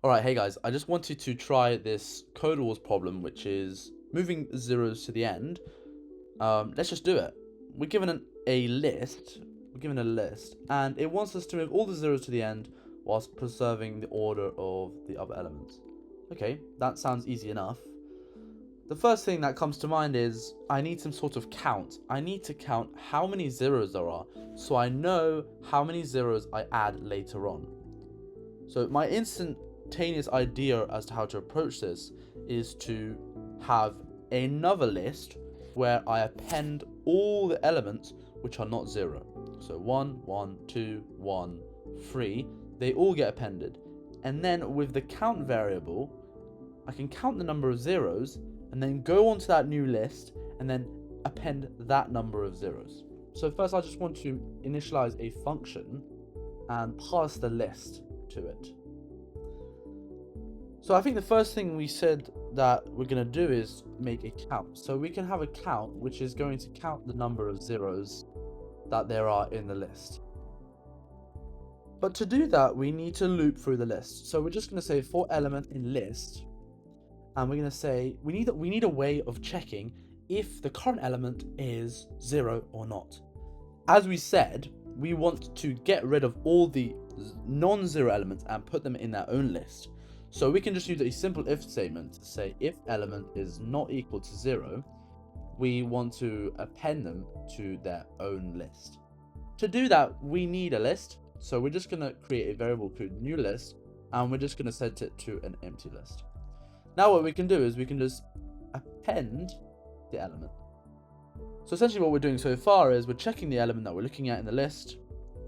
Alright, hey guys, I just wanted to try this Codewars problem, which is moving zeros to the end. Let's just do it. We're given a list, and it wants us to move all the zeros to the end whilst preserving the order of the other elements. Okay, that sounds easy enough. The first thing that comes to mind is I need some sort of count. I need to count how many zeros there are, so I know how many zeros I add later on. So my instantaneous idea as to how to approach this is to have another list where I append all the elements which are not 0. So 1, 1, 2, 1, 3, they all get appended. And then with the count variable, I can count the number of zeros and then go onto that new list and then append that number of zeros. So first I just want to initialize a function and pass the list to it. So I think the first thing we said that we're going to do is make a count. So we can have a count which is going to count the number of zeros that there are in the list. But to do that, we need to loop through the list. So we're just going to say for element in list, and we're going to say we need a way of checking if the current element is 0 or not. As we said, we want to get rid of all the non-zero elements and put them in their own list. So we can just use a simple if statement to say if element is not equal to 0, we want to append them to their own list. To do that, we need a list. So we're just going to create a variable called new list, and we're just going to set it to an empty list. Now what we can do is we can just append the element. So essentially what we're doing so far is we're checking the element that we're looking at in the list.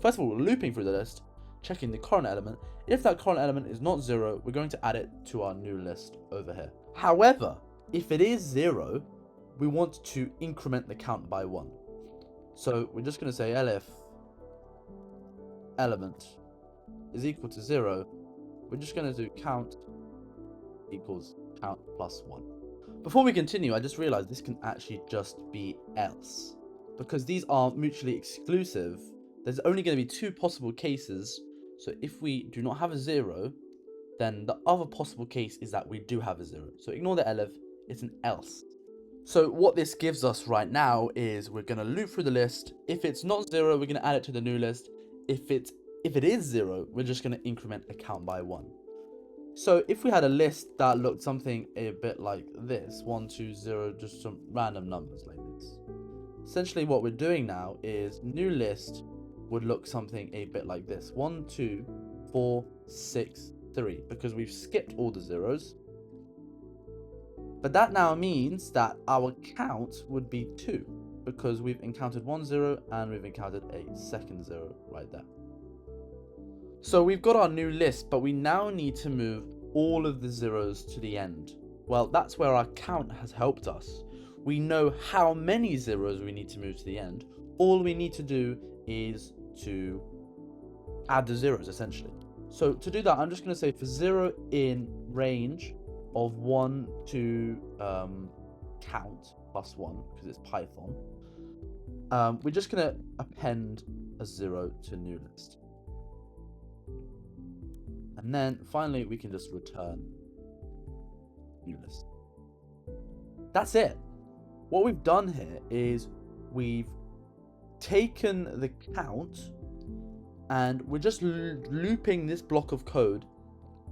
First of all, we're looping through the list, checking the current element. If that current element is not 0, we're going to add it to our new list over here. However, if it is 0, we want to increment the count by 1. So we're just going to say elif element is equal to 0. We're just going to do count equals count plus 1. Before we continue, I just realized this can actually just be else. Because these are mutually exclusive, there's only going to be 2 possible cases. So if we do not have a 0, then the other possible case is that we do have a 0. So ignore the elif, it's an else. So what this gives us right now is we're going to loop through the list. If it's not 0, we're going to add it to the new list. If it is 0, we're just going to increment the count by 1. So if we had a list that looked something a bit like this, 1, 2, 0, just some random numbers like this. Essentially what we're doing now is new list would look something a bit like this. 1, 2, 4, 6, 3, because we've skipped all the zeros. But that now means that our count would be 2, because we've encountered 1 0 and we've encountered a second 0 right there. So we've got our new list, but we now need to move all of the zeros to the end. Well, that's where our count has helped us. We know how many zeros we need to move to the end. All we need to do is to add the zeros, essentially. So to do that, I'm just going to say for 0 in range of 1 to count plus 1, because it's Python. We're just going to append a 0 to new list. And then finally, we can just return new list. That's it. What we've done here is we've taken the count and we're just looping this block of code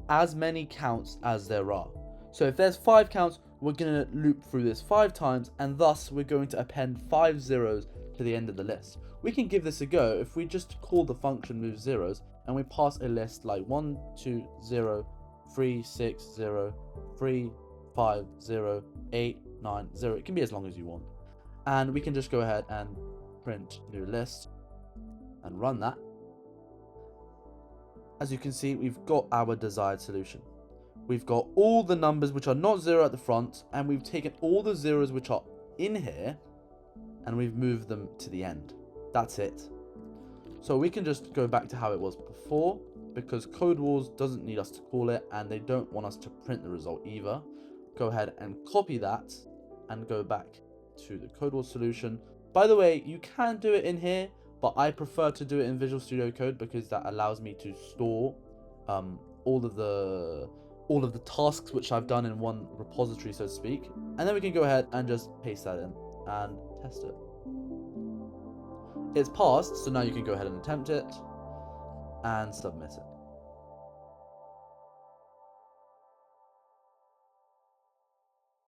as many counts as there are. So if there's 5 counts, we're going to loop through this 5 times, and thus we're going to append 5 zeros to the end of the list. We can give this a go if we just call the function move zeros and we pass a list like 1, 2, 0, 3, 6, 0, 3, 5, 0, 8, 9, 0. It can be as long as you want. And we can just go ahead and print new list and run that. As you can see, we've got our desired solution. We've got all the numbers which are not 0 at the front, and we've taken all the zeros which are in here and we've moved them to the end. That's it. So we can just go back to how it was before, because Codewars doesn't need us to call it and they don't want us to print the result either. Go ahead and copy that and go back to the Codewars solution. By the way, you can do it in here, but I prefer to do it in Visual Studio Code because that allows me to store all of the tasks which I've done in one repository, so to speak, and then we can go ahead and just paste that in and test it. It's passed, so now you can go ahead and attempt it and submit it.